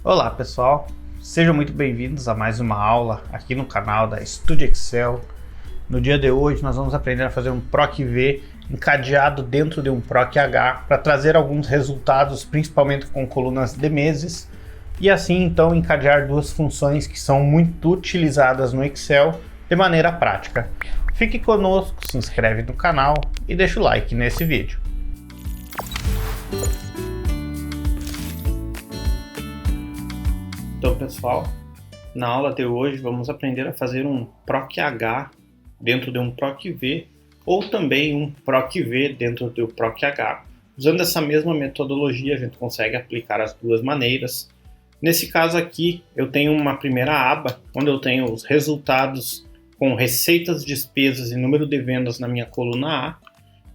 Olá pessoal, sejam muito bem-vindos a mais uma aula aqui no canal da Studio Excel. No dia de hoje nós vamos aprender a fazer um PROC-V encadeado dentro de um PROC-H para trazer alguns resultados, principalmente com colunas de meses, e assim então encadear duas funções que são muito utilizadas no Excel de maneira prática. Fique conosco, se inscreve no canal e deixa o like nesse vídeo. Então pessoal, na aula de hoje vamos aprender a fazer um PROC-H dentro de um PROC-V ou também um PROC-V dentro do PROC-H. Usando essa mesma metodologia a gente consegue aplicar as duas maneiras. Nesse caso aqui eu tenho uma primeira aba onde eu tenho os resultados com receitas, despesas e número de vendas na minha coluna A.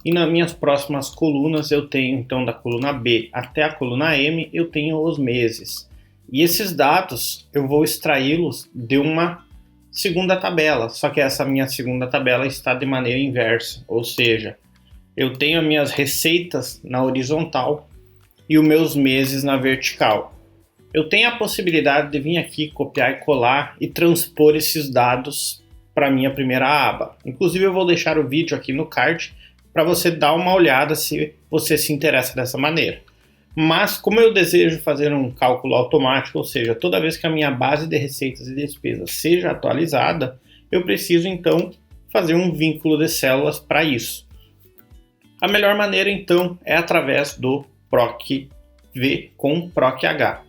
E nas minhas próximas colunas eu tenho então da coluna B até a coluna M eu tenho os meses. E esses dados eu vou extraí-los de uma segunda tabela, só que essa minha segunda tabela está de maneira inversa, ou seja, eu tenho as minhas receitas na horizontal e os meus meses na vertical. Eu tenho a possibilidade de vir aqui, copiar e colar e transpor esses dados para a minha primeira aba. Inclusive eu vou deixar o vídeo aqui no card para você dar uma olhada se você se interessa dessa maneira. Mas como eu desejo fazer um cálculo automático, ou seja, toda vez que a minha base de receitas e despesas seja atualizada, eu preciso então fazer um vínculo de células para isso. A melhor maneira então é através do PROC-V com PROC-H.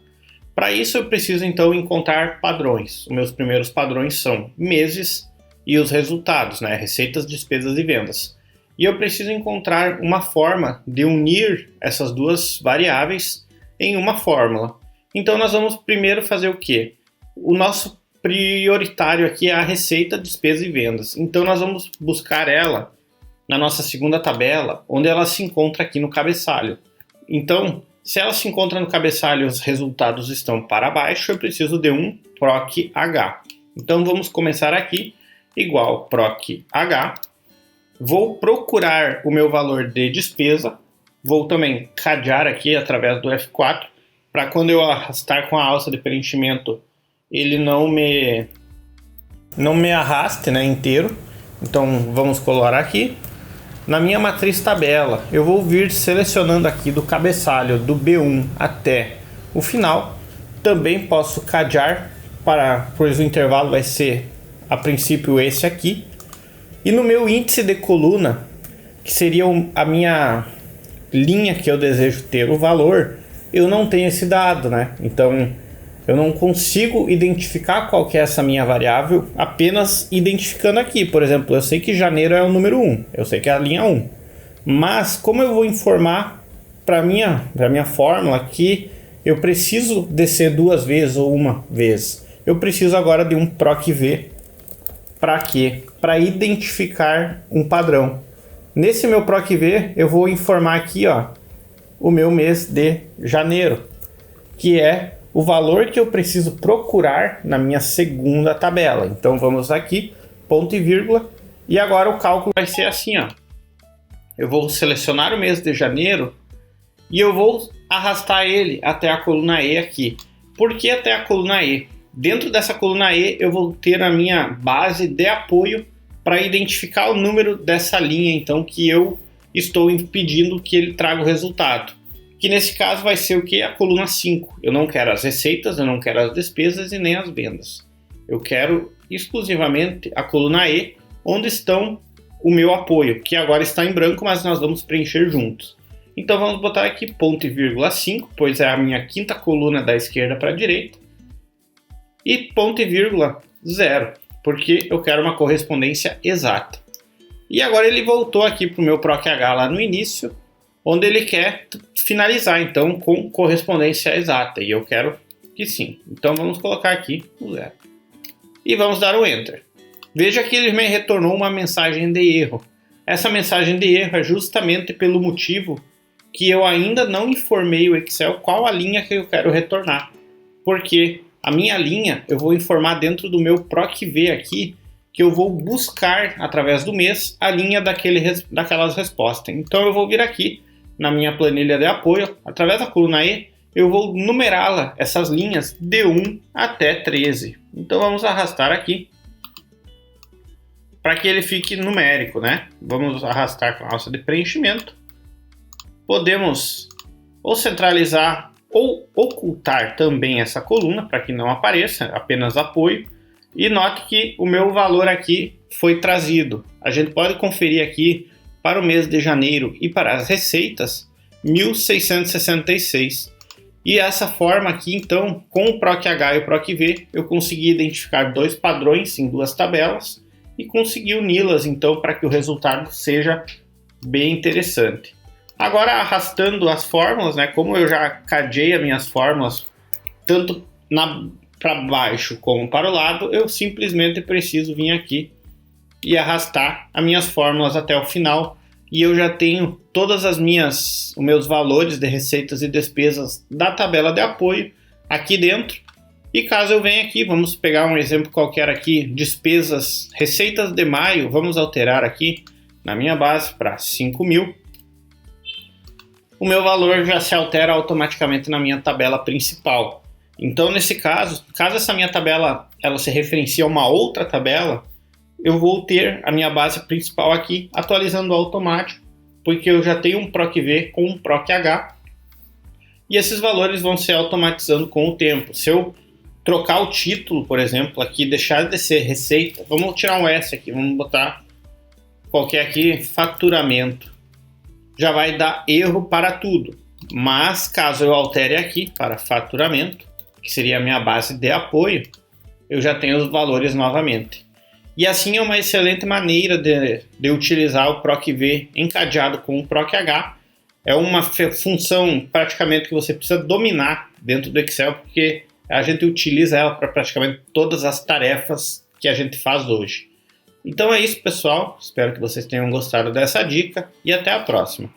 Para isso eu preciso então encontrar padrões. Os meus primeiros padrões são meses e os resultados, receitas, despesas e vendas. E eu preciso encontrar uma forma de unir essas duas variáveis em uma fórmula. Então nós vamos primeiro fazer o quê? O nosso prioritário aqui é a receita, despesa e vendas. Então nós vamos buscar ela na nossa segunda tabela, onde ela se encontra aqui no cabeçalho. Então, se ela se encontra no cabeçalho e os resultados estão para baixo, eu preciso de um PROC-H. Então vamos começar aqui, igual PROC-H. Vou procurar o meu valor de despesa, vou também cadear aqui através do F4, para quando eu arrastar com a alça de preenchimento, ele não me arraste inteiro. Então vamos colar aqui. Na minha matriz tabela, eu vou vir selecionando aqui do cabeçalho do B1 até o final. Também posso cadear, pois o intervalo vai ser a princípio esse aqui. E no meu índice de coluna, que seria a minha linha que eu desejo ter o valor, eu não tenho esse dado, Então, eu não consigo identificar qual que é essa minha variável apenas identificando aqui. Por exemplo, eu sei que janeiro é o número 1, eu sei que é a linha 1. Mas, como eu vou informar para minha fórmula que eu preciso descer duas vezes ou uma vez, eu preciso agora de um PROC-V. Para quê? Para identificar um padrão. Nesse meu PROC-V, eu vou informar aqui o meu mês de janeiro, que é o valor que eu preciso procurar na minha segunda tabela. Então vamos aqui, ponto e vírgula, e agora o cálculo vai ser assim. Eu vou selecionar o mês de janeiro e eu vou arrastar ele até a coluna E aqui. Por que até a coluna E? Dentro dessa coluna E eu vou ter a minha base de apoio para identificar o número dessa linha então que eu estou pedindo que ele traga o resultado. Que nesse caso vai ser o que? A coluna 5. Eu não quero as receitas, eu não quero as despesas e nem as vendas. Eu quero exclusivamente a coluna E, onde estão o meu apoio, que agora está em branco, mas nós vamos preencher juntos. Então vamos botar aqui ponto e vírgula 5, pois é a minha quinta coluna da esquerda para a direita. E ponto e vírgula 0, porque eu quero uma correspondência exata. E agora ele voltou aqui para o meu PROC-H lá no início, onde ele quer finalizar então com correspondência exata, e eu quero que sim. Então vamos colocar aqui o 0. E vamos dar o Enter. Veja que ele me retornou uma mensagem de erro. Essa mensagem de erro é justamente pelo motivo que eu ainda não informei o Excel qual a linha que eu quero retornar. Porque a minha linha eu vou informar dentro do meu PROC-V aqui, que eu vou buscar através do mês a linha daquelas respostas. Então eu vou vir aqui na minha planilha de apoio, através da coluna E, eu vou numerá-la, essas linhas, de 1 até 13. Então vamos arrastar aqui, para que ele fique numérico, né? Vamos arrastar com a alça de preenchimento. Podemos ou centralizar ou ocultar também essa coluna, para que não apareça, apenas apoio. E note que o meu valor aqui foi trazido. A gente pode conferir aqui para o mês de janeiro e para as receitas, 1.666. E essa forma aqui, então, com o PROC-H e o PROC-V, eu consegui identificar dois padrões em duas tabelas e consegui uni-las, então, para que o resultado seja bem interessante. Agora, arrastando as fórmulas, né, como eu já cadeei as minhas fórmulas, tanto para baixo como para o lado, eu simplesmente preciso vir aqui e arrastar as minhas fórmulas até o final, e eu já tenho todas os meus valores de receitas e despesas da tabela de apoio aqui dentro. E caso eu venha aqui, vamos pegar um exemplo qualquer aqui, despesas, receitas de maio, vamos alterar aqui na minha base para 5.000. O meu valor já se altera automaticamente na minha tabela principal. Então, nesse caso essa minha tabela ela se referencia a uma outra tabela, eu vou ter a minha base principal aqui atualizando automático, porque eu já tenho um PROC-V com um PROC-H, e esses valores vão se automatizando com o tempo. Se eu trocar o título, por exemplo, aqui, deixar de ser receita, vamos tirar um S aqui, vamos botar qualquer aqui, faturamento, já vai dar erro para tudo. Mas caso eu altere aqui para faturamento, que seria a minha base de apoio, eu já tenho os valores novamente. E assim é uma excelente maneira de utilizar o PROC-V encadeado com o PROC-H. É uma função praticamente que você precisa dominar dentro do Excel, porque a gente utiliza ela para praticamente todas as tarefas que a gente faz hoje. Então é isso, pessoal. Espero que vocês tenham gostado dessa dica e até a próxima.